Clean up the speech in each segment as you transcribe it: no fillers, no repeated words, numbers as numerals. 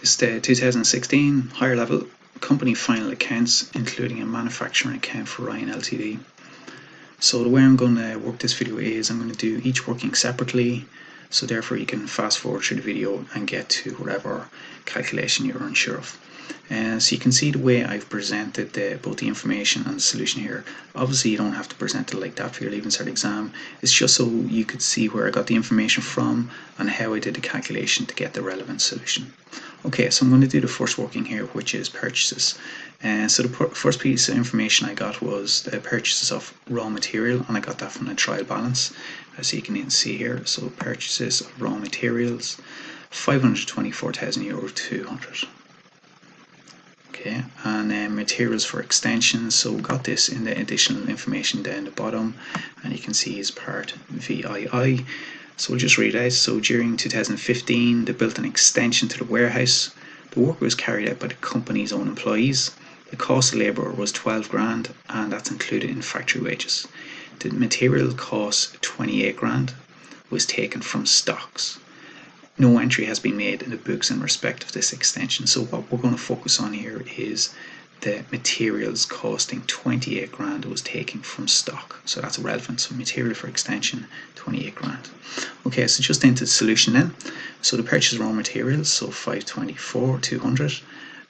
It's the 2016 higher level company final accounts, including a manufacturing account for Ryan Ltd. So the way I'm going to work this video is I'm going to do each working separately, so therefore you can fast forward through the video and get to whatever calculation you're unsure of. So you can see the way I've presented both the information and the solution here. Obviously you don't have to present it like that for your Leaving Cert exam. It's just so you could see where I got the information from and how I did the calculation to get the relevant solution. Okay, so I'm going to do the first working here, which is purchases. So the first piece of information I got was the purchases of raw material, and I got that from the trial balance, as you can see here. So purchases of raw materials, €524,200. Okay, and materials for extensions, so we got this in the additional information down the bottom, and you can see is part VII. So we'll just read out. So during 2015 they built an extension to the warehouse. The work was carried out by the company's own employees. The cost of labour was 12 grand, and that's included in factory wages. The material cost 28 grand was taken from stocks. No entry has been made in the books in respect of this extension. So what we're going to focus on here is the materials costing 28 grand was taken from stock. So that's relevant. So material for extension, 28 grand. Okay, so just into the solution then. So the purchase raw materials, so 524,200,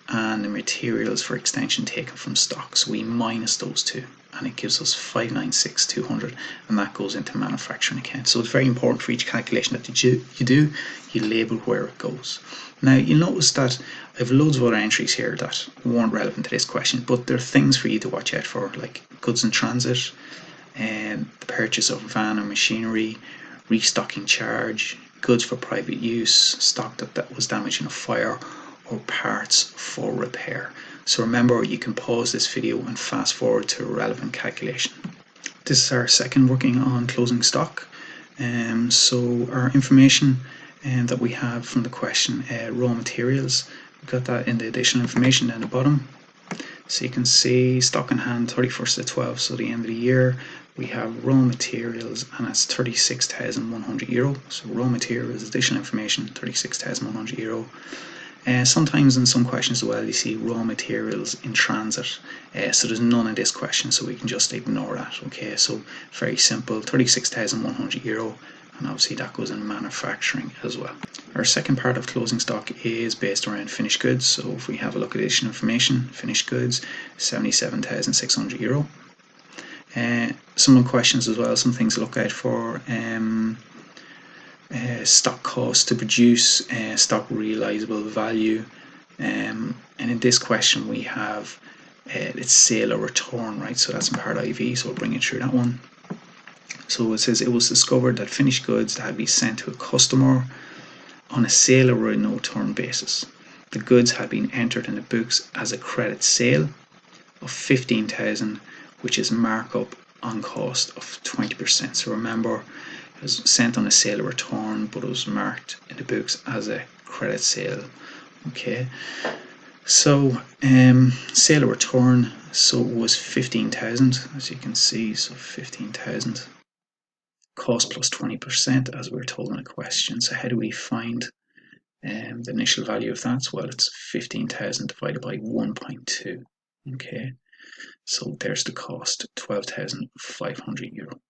and the materials for extension taken from stock. So we minus those two, and it gives us 596,200, and that goes into manufacturing account. So it's very important for each calculation that you do, you label where it goes. Now you'll notice that I have loads of other entries here that weren't relevant to this question, but there are things for you to watch out for, like goods in transit, and the purchase of van or machinery, restocking charge, goods for private use, stock that was damaged in a fire, or parts for repair. So remember, you can pause this video and fast forward to a relevant calculation. This is our second working on closing stock. So our information that we have from the question, raw materials, we've got that in the additional information down the bottom. So you can see stock in hand 31st of 12, so the end of the year. We have raw materials, and that's €36,100. So raw materials, additional information, €36,100. Sometimes in some questions as well you see raw materials in transit, so there's none in this question, so we can just ignore that. Okay, so very simple, €36,100, and obviously that goes in manufacturing as well. Our second part of closing stock is based around finished goods. So if we have a look at additional information, finished goods, €77,600. Some of the questions as well, some things to look out for. Stock cost to produce, stock realizable value, and in this question we have it's sale or return, right? So that's in part IV, so we'll bring it through that one. So it says it was discovered that finished goods that had been sent to a customer on a sale or a no-turn basis. The goods had been entered in the books as a credit sale of 15,000, which is markup on cost of 20%. So remember, it was sent on a sale or return, but it was marked in the books as a credit sale. Okay, so sale or return, so it was 15,000, as you can see. So 15,000 cost plus 20%, as we were told in the question. So how do we find the initial value of that? Well, it's 15,000 divided by 1.2. Okay, so there's the cost, €12,500.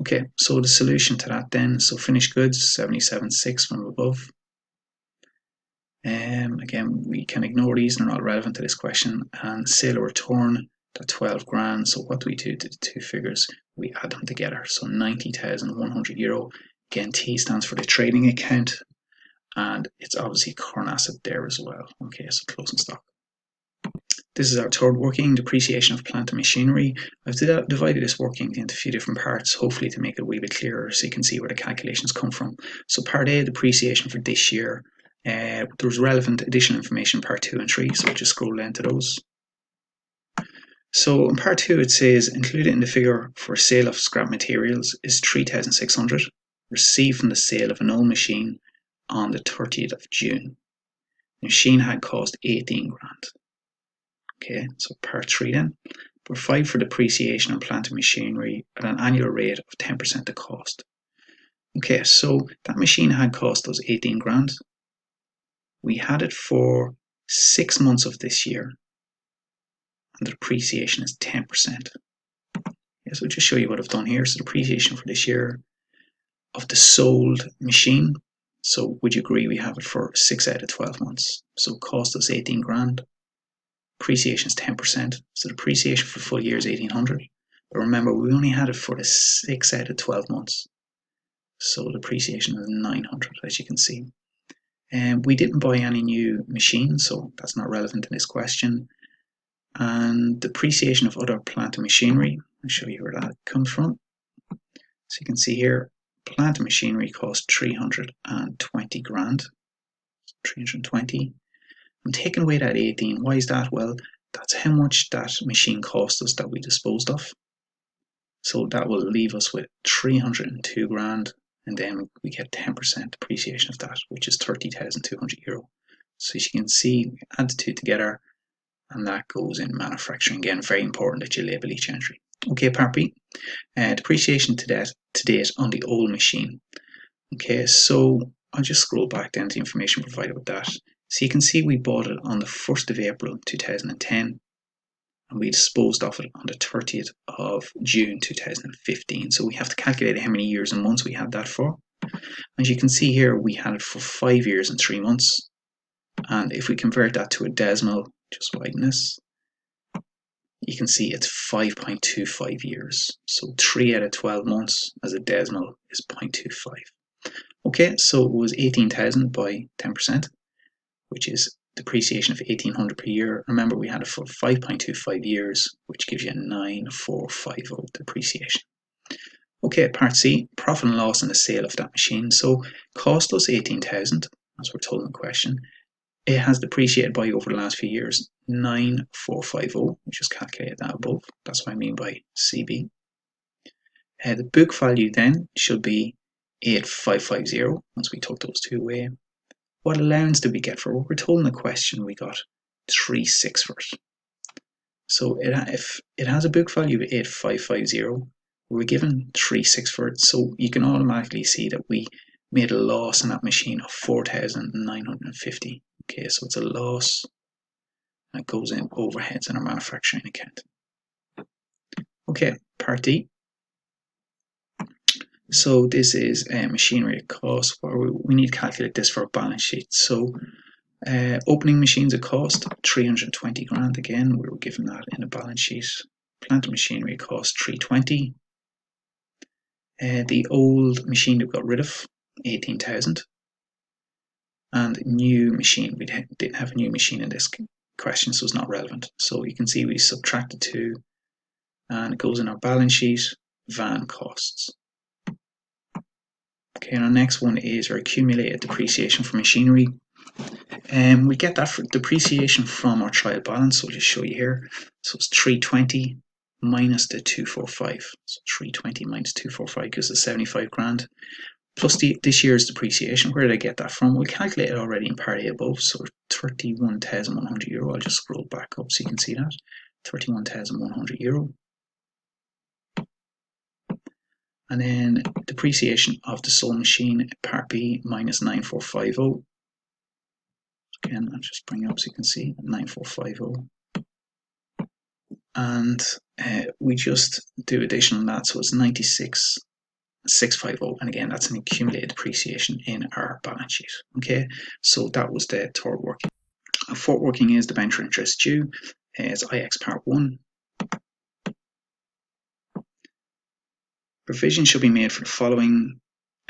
Okay, so the solution to that then, so finished goods, 77.6 from above. Again, we can ignore these, they're not relevant to this question. And sale or return, that 12 grand. So what do we do to the two figures? We add them together. So €90,100. Again, T stands for the trading account, and it's obviously current asset there as well. Okay, so closing stock. This is our third working, depreciation of plant and machinery. I've divided this working into a few different parts, hopefully to make it a wee bit clearer so you can see where the calculations come from. So part A, depreciation for this year. There was relevant additional information in part 2 and 3, so we'll just scroll down to those. So in part 2 it says, included in the figure for sale of scrap materials is 3,600, received from the sale of an old machine on the 30th of June. The machine had cost 18 grand. Okay, so part 3 then. Provide for depreciation on plant and machinery at an annual rate of 10% of cost. Okay, so that machine had cost us 18 grand. we had it for 6 months of this year, and the depreciation is 10%. Yeah, so just show you what I've done here. So depreciation for this year of the sold machine. So would you agree we have it for 6 out of 12 months? So it cost us 18 grand. Depreciation is 10%. So depreciation for the full year is 1800. But remember, we only had it for the 6 out of 12 months. So depreciation is 900, as you can see. And we didn't buy any new machines, so that's not relevant in this question. And depreciation of other plant and machinery, I'll show you where that comes from. So you can see here, plant and machinery cost 320 grand. 320. I'm taking away that 18. Why is that? Well, that's how much that machine cost us that we disposed of. So that will leave us with 302 grand, and then we get 10% depreciation of that, which is 30,200 euro. So as you can see, we add the two together, and that goes in manufacturing. Again, very important that you label each entry. Okay, part B, depreciation to date on the old machine. Okay, so I'll just scroll back down to the information provided with that. So you can see we bought it on the 1st of April 2010, and we disposed of it on the 30th of June 2015. So we have to calculate how many years and months we had that for. As you can see here, we had it for 5 years and 3 months. And if we convert that to a decimal, just widen this, you can see it's 5.25 years. So 3 out of 12 months as a decimal is 0.25. Okay, so it was 18,000 by 10%, which is depreciation of 1,800 per year. Remember, we had it for 5.25 years, which gives you 9,450 depreciation. Okay, part C, profit and loss on the sale of that machine. So cost us 18,000, as we're told in the question. It has depreciated by, over the last few years, 9,450, which is calculated that above. That's what I mean by CB. The book value then should be 8,550 once we took those two away. What allowance did we get for it? We're told in the question we got 3,600 for it. So if it has a book value of 8,550, we're given 3,600 for it. So you can automatically see that we made a loss in that machine of 4,950. Okay, so it's a loss that goes in overheads in our manufacturing account. Okay, part D. So this is machinery at cost, where we need to calculate this for a balance sheet. So opening machines at cost 320 grand. Again, we were given that in a balance sheet. Plant and machinery cost 320. The old machine that we got rid of, 18,000. And new machine, we didn't have a new machine in this question, so it's not relevant. So you can see we subtracted 2, and it goes in our balance sheet, van costs. Okay, and our next one is our accumulated depreciation for machinery. We get that for depreciation from our trial balance, so I'll just show you here. So it's 320 minus the 245. So 320 minus 245 gives us 75 grand. Plus this year's depreciation. Where did I get that from? We calculated already in part A above, so 31,100 euro. I'll just scroll back up so you can see that. 31,100 euro. And then depreciation of the sold machine, part B, minus 9,450. Again, I'll just bring it up so you can see 9,450. And we just do addition on that, so it's 96,650, and again, that's an accumulated depreciation in our balance sheet. Okay, so that was the third working. Fourth working is debenture interest due. It's IX part 1. Provision should be made for the following: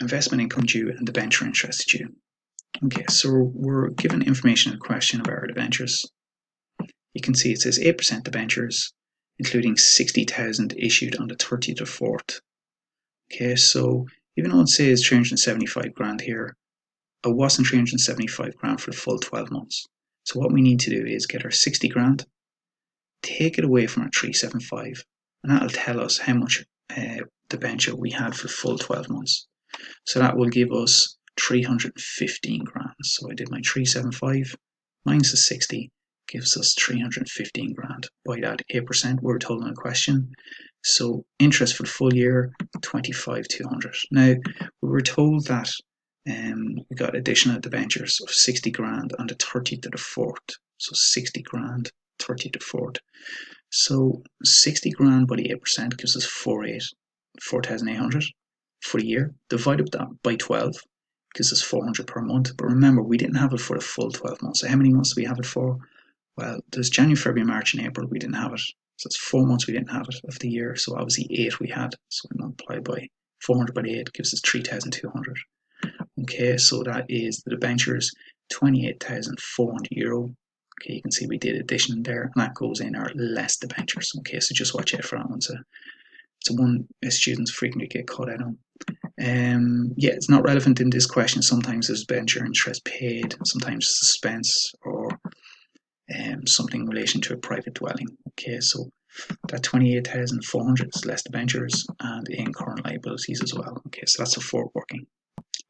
investment income due and debenture interest due. Okay, so we're given information in the question about our debentures. You can see it says 8% debentures, including 60,000 issued on the 30th of 4th. Okay, so even though it says 375 grand here, it wasn't 375 grand for the full 12 months. So what we need to do is get our 60 grand, take it away from our 375, and that'll tell us how much debenture we had for the full 12 months. So that will give us 315 grand. So I did my 375 minus the 60 gives us 315 grand. By that 8% we're told in a question. So interest for the full year, 25,200. Now we were told that We got additional debentures of 60 grand on the 30th to the 4th. So 60 grand, 30th to 4th. So 60 grand by the 8% gives us 4,800 for the year. Divided that by 12 gives us 400 per month. But remember, we didn't have it for the full 12 months. So how many months do we have it for? Well, there's January, February, March, and April. We didn't have it. So it's 4 months we didn't have it of the year. So obviously 8 we had. So we multiply by 400 by 8 gives us 3,200. Okay, so that is the debentures, 28,400 euro. Okay, you can see we did addition there, and that goes in our less debentures. Okay, so just watch out for that one. It's a one students frequently get caught out on. Yeah, it's not relevant in this question. Sometimes there's debenture interest paid, sometimes suspense, or something in relation to a private dwelling. Okay, so that 28,400 is less debentures and in current liabilities as well. Okay, so that's a 4 working.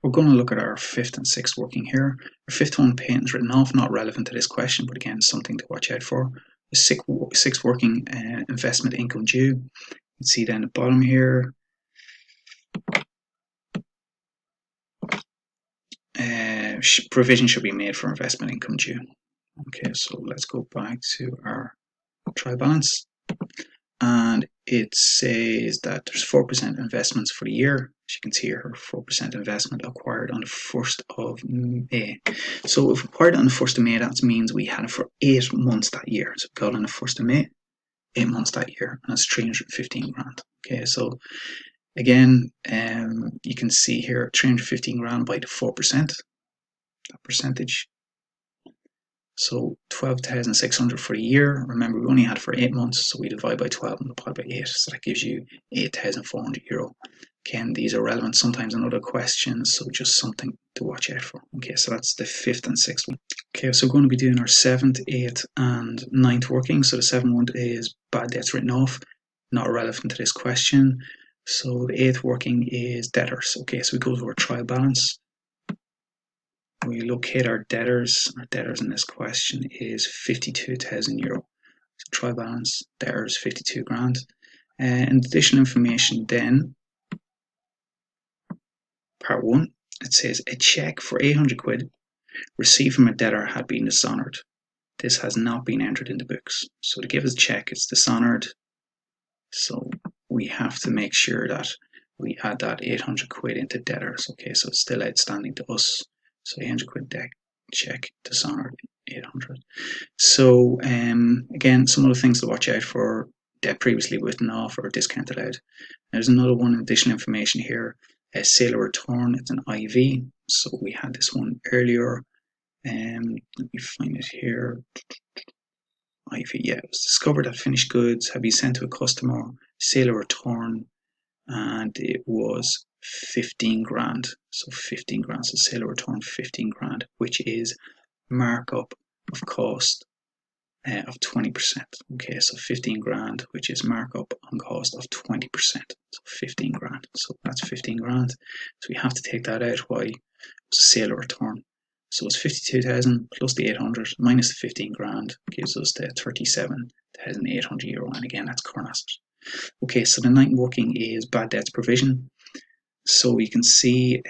We're going to look at our 5th and 6th working here. Our 5th one, patents written off, not relevant to this question, but again, something to watch out for. The 6th working, investment income due. You can see down the bottom here, provision should be made for investment income due. Okay, so let's go back to our trial balance. And it says that there's 4% investments for the year. As you can see here, 4% investment acquired on the 1st of May. So if acquired on the 1st of May, that means we had it for 8 months that year. So we got on the 1st of May, 8 months that year, and that's 315 grand. Okay, so again, you can see here 315 grand by the 4%, that percentage. So 12,600 for a year. Remember, we only had it for 8 months, so we divide by 12 and multiply by 8. So that gives you 8,400 euro. Again, these are relevant sometimes in other questions, so just something to watch out for. Okay, so that's the 5th and 6th one. Okay, so we're going to be doing our 7th, 8th, and 9th working. So the 7th one is bad debts written off, not relevant to this question. So the 8th working is debtors. Okay, so we go to our trial balance. We locate our debtors. Our debtors in this question is 52,000 euro. So trial balance, debtors 52 grand. And additional information then, part 1, it says a check for 800 quid received from a debtor had been dishonoured. This has not been entered in the books. So to give us a check, it's dishonoured. So we have to make sure that we add that 800 quid into debtors. Okay, so it's still outstanding to us. So 800 quid debt check, dishonoured 800. So again, some other things to watch out for: debt previously written off or discounted out. There's another one, additional information here. A sale or return, it's an IV. So we had this one earlier. Let me find it here. IV, yeah, it was discovered that finished goods had been sent to a customer, sale or return, and it was 15 grand. So 15 grand, so sale or return 15 grand, which is markup of cost of 20%. Okay, so 15 grand, which is markup on cost of 20%. So 15 grand. So that's 15 grand. So we have to take that out. Why? It's a sale or return. So it's 52,000 plus the 800 minus the 15 grand gives us the 37,800 euro. And again, that's current assets. Okay, so the 9th working is bad debts provision. So we can see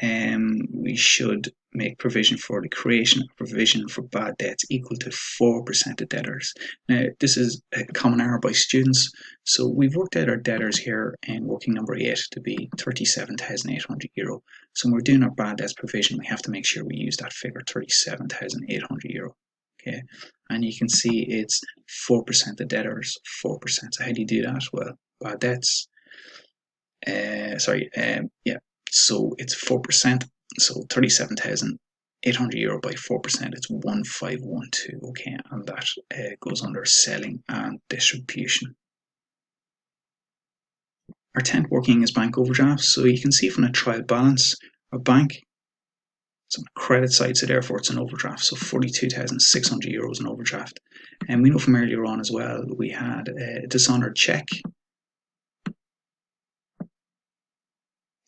we should make provision for the creation of provision for bad debts equal to 4% of debtors. Now, this is a common error by students. So we've worked out our debtors here in working number 8 to be 37,800 euro. So when we're doing our bad debts provision, we have to make sure we use that figure, 37,800 euro. Okay, and you can see it's 4% of debtors, 4%. So how do you do that? Well, bad debts. Yeah, so it's 4%, so 37,800 euro by 4%, it's 1512. Okay, and that goes under selling and distribution. Our 10th working is bank overdraft. So you can see from the trial balance, our bank, it's on the credit side, so therefore it's an overdraft. So 42,600 euros in overdraft. And we know from earlier on as well, we had a dishonoured check.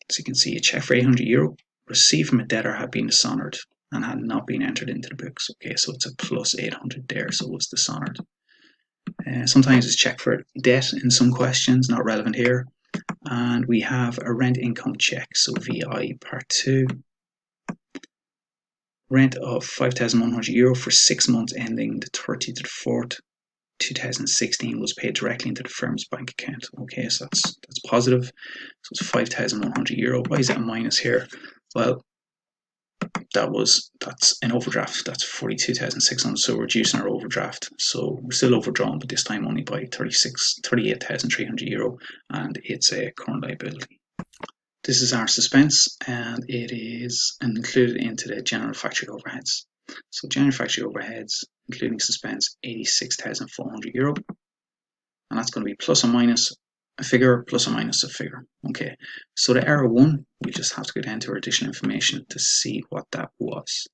So you can see a check for 800 euro received from a debtor had been dishonoured and had not been entered into the books. Okay, so it's a plus 800 there, so it's dishonoured. Sometimes it's check for debt in some questions, not relevant here. And we have a rent income check, so VI part 2. Rent of €5,100 for 6 months ending the 30th of the 4th, 2016 was paid directly into the firm's bank account. Okay, so that's positive. So it's €5,100. Why is that a minus here? Well, that's an overdraft. That's 42,600. So we're reducing our overdraft. So we're still overdrawn, but this time only by €38,300, and it's a current liability. This is our suspense, and it is included into the general factory overheads. So general factory overheads, including suspense, €86,400, and that's going to be plus or minus a figure, plus or minus a figure. Okay, so the error one, we just have to go down to our additional information to see what that was.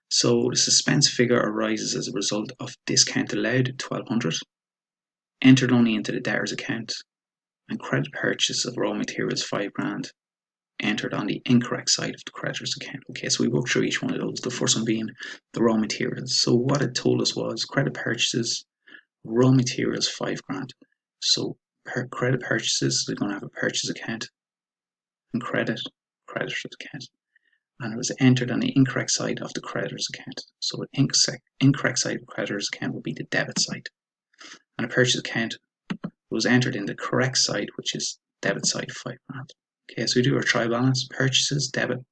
So the suspense figure arises as a result of discount allowed, 1,200, entered only into the debtor's account, and credit purchase of raw materials, £5,000, entered on the incorrect side of the creditor's account. Okay, so we work through each one of those, the first one being the raw materials. So what it told us was credit purchases, raw materials, £5,000. So per credit purchases, they're going to have a purchase account and creditor's account. And it was entered on the incorrect side of the creditor's account. So the incorrect side of the creditor's account would be the debit side. And a purchase account was entered in the correct side, which is debit side, £5,000. Okay, so we do our trial balance. Purchases, debit,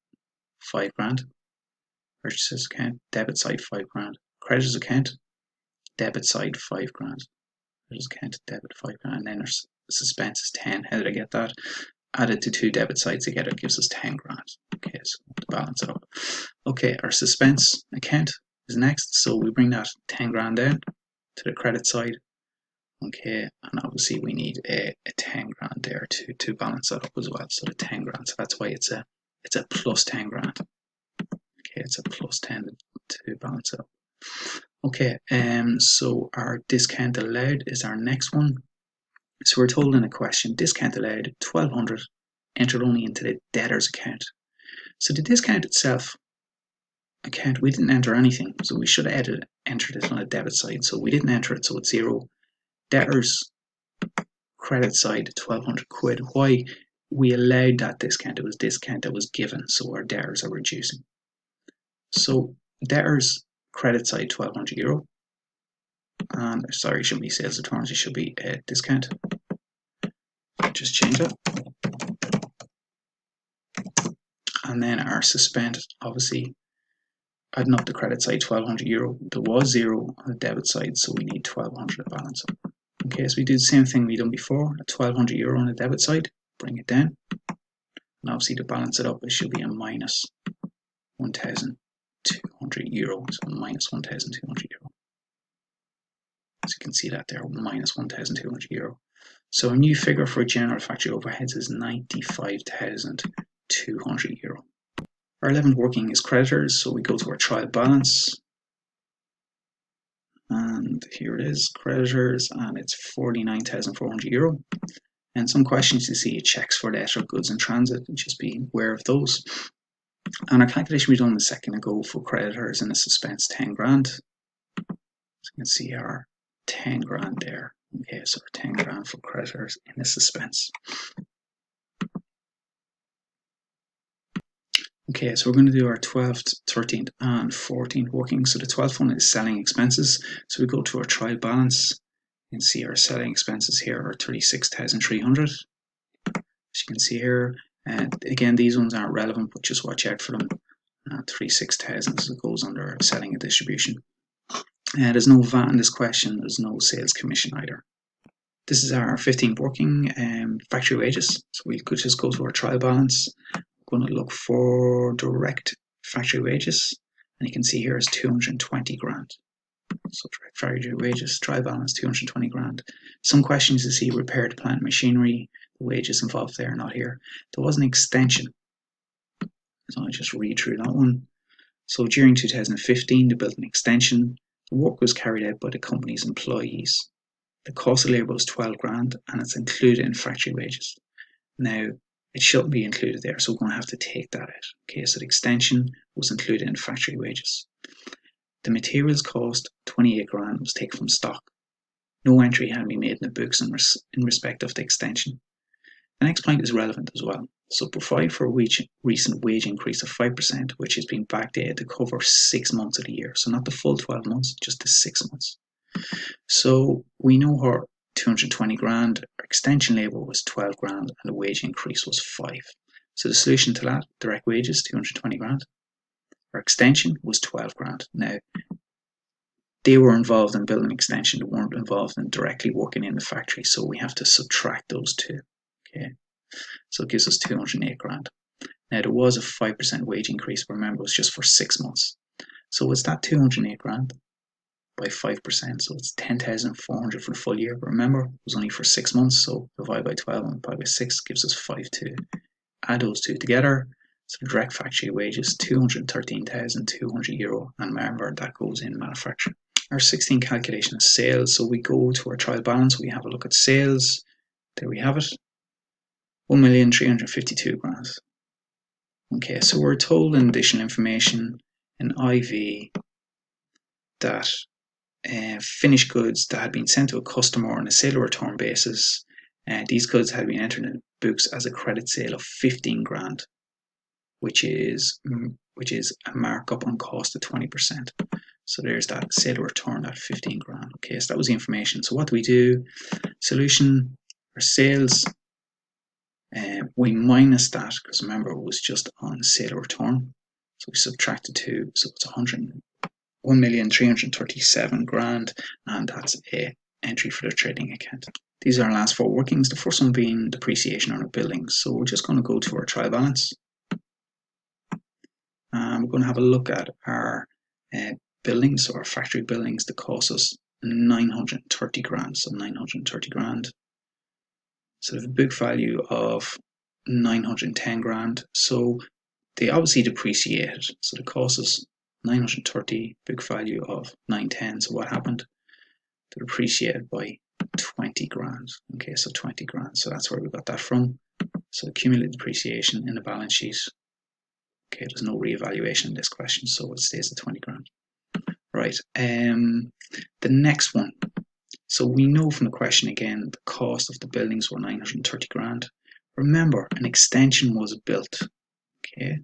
£5,000. Purchases account, debit side, £5,000. Creditors account, debit side, £5,000. Creditors account, debit, £5,000. And then our suspense is 10. How did I get that? Added to two debit sides together gives us £10,000. Okay, so to balance it up. Okay, our suspense account is next. So we bring that £10,000 down to the credit side. Okay, and obviously we need a £10,000 there to balance that up as well. So the £10,000, so that's why it's a plus £10,000. Okay, it's a plus 10 to balance it up. Okay, so our discount allowed is our next one. So we're told in a question, discount allowed 1,200, entered only into the debtor's account. So the discount itself account, we didn't enter anything, so we should have entered it on the debit side. So we didn't enter it, so it's zero. Debtor's credit side, £1,200. Why? We allowed that discount. It was discount that was given, so our debtors are reducing. So debtors credit side, €1,200, and sorry, it shouldn't be sales returns, it should be a discount. Just change that. And then our suspense, obviously adding up the credit side, €1,200. There was zero on the debit side, so we need 1,200 to balance up. Okay, so we do the same thing we done before, €1,200 on the debit side, bring it down. And obviously to balance it up, it should be a minus €1,200, so minus €1,200. As you can see that there, minus €1,200. So a new figure for general factory overheads is €95,200. Our 11th working is creditors, so we go to our trial balance. And here it is, creditors, and it's €49,400. And some questions you see, it checks for the extra goods in transit, and just be aware of those. And our calculation we done a second ago for creditors in a suspense, £10,000. So you can see our £10,000 there. Okay, so £10,000 for creditors in a suspense. Okay, so we're going to do our 12th, 13th, and 14th working. So the 12th one is selling expenses. So we go to our trial balance. You can see our selling expenses here are $36,300. As you can see here, and again, these ones aren't relevant, but just watch out for them. 36,000, so it goes under selling and distribution. There's no VAT in this question. There's no sales commission either. This is our 15th working, factory wages. So we could just go to our trial balance. Going to look for direct factory wages, and you can see here is 220 grand. So direct factory wages, trial balance, 220 grand. Some questions you see repaired plant machinery, the wages involved there, not here. There was an extension, so I'll just read through that one. So during 2015, they built an extension. The work was carried out by the company's employees. The cost of labour was 12 grand, and it's included in factory wages. Now, it shouldn't be included there, so we're going to have to take that out. Okay, so the extension was included in factory wages. The materials cost 28 grand was taken from stock. No entry had been made in the books in respect of the extension. The next point is relevant as well. So provide for a recent wage increase of 5%, which has been backdated to cover 6 months of the year. So not the full 12 months, just the 6 months. So we know her 220 grand, her extension labour was 12 grand, and the wage increase was 5. So the solution to that, direct wages, 220 grand. Her extension was 12 grand. Now, they were involved in building extension, they weren't involved in directly working in the factory, so we have to subtract those two. Okay, so it gives us 208 grand. Now there was a 5% wage increase, but remember it was just for 6 months. So it's that 208 grand by 5%, so it's 10,400 for the full year. But remember, it was only for 6 months, so divide by 12 and divide by 6 gives us 5.2. Add those two together, so direct factory wages, €213,200, and remember that goes in manufacturing. Our 16 calculation is sales, so we go to our trial balance, we have a look at sales, there we have it, 1,352 grand. Okay, so we're told in additional information in IV that finished goods that had been sent to a customer on a sale or return basis, these goods had been entered in books as a credit sale of 15 grand, which is a markup on cost of 20%. So there's that sale or return at 15 grand. Okay, so that was the information. So what do we do? Solution, our sales, we minus that, because remember it was just on sale or return. So we subtracted 2, so it's 1,337 grand, and that's a entry for the trading account. These are our last 4 workings, the first one being depreciation on our buildings. So we're just going to go to our trial balance. We're going to have a look at our buildings, so our factory buildings that cost us 930 grand. So 930 grand. So they have a book value of 910 grand. So they obviously depreciated. So the cost is 930, book value of 910. So what happened? They depreciated by 20 grand. Okay, so 20 grand. So that's where we got that from. So accumulated depreciation in the balance sheet. Okay, there's no reevaluation in this question, so it stays at 20 grand. Right, the next one. So we know from the question again, the cost of the buildings were 930 grand. Remember, an extension was built. Okay,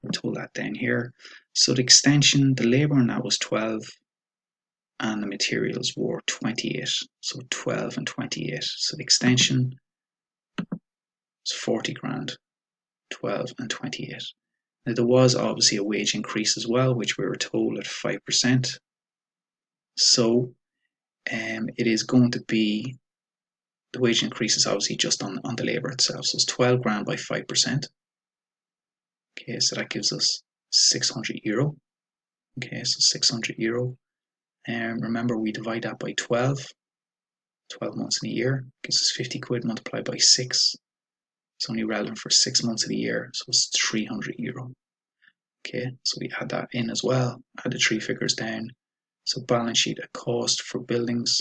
we're told that down here. So the extension, the labour on that was 12, and the materials were 28. So 12 and 28. So the extension is 40 grand, 12 and 28. Now there was obviously a wage increase as well, which we were told at 5%. So it is going to be, the wage increase is obviously just on the labour itself. So it's 12 grand by 5%. Okay, so that gives us €600. Okay, so €600. Remember, we divide that by 12 months in a year, gives us 50 quid multiplied by 6. It's only relevant for 6 months of the year, so it's €300. Okay, so we add that in as well, add the 3 figures down. So balance sheet at cost for buildings,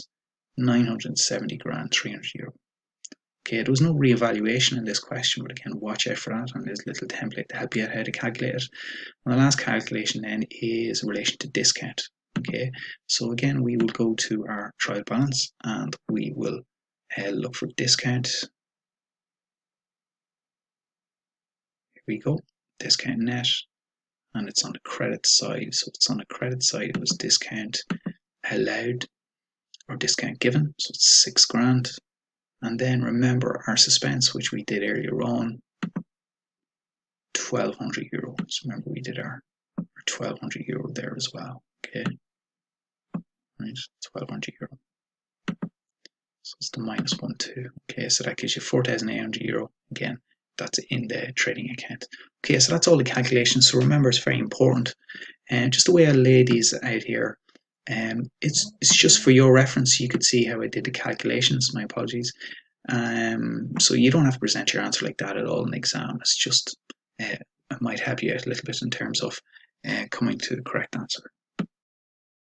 970 grand, €300. Okay, there was no reevaluation in this question, but again, watch out for that, and there's a little template to help you out how to calculate it. And the last calculation then is in relation to discount. Okay, so again, we will go to our trial balance and we will look for discount. Here we go, discount net, and it's on the credit side. So it's on the credit side, it was discount allowed or discount given, so it's 6 grand. And then remember our suspense, which we did earlier on, €1,200. So remember we did our €1,200 there as well. Okay, right, €1,200. So it's the minus 1,2. Okay, so that gives you €4,800. Again, that's in the trading account. Okay, so that's all the calculations. So remember, it's very important. And just the way I lay these out here, it's just for your reference. You could see how I did the calculations. My apologies. So you don't have to present your answer like that at all in the exam. It's just it might help you out a little bit in terms of coming to the correct answer.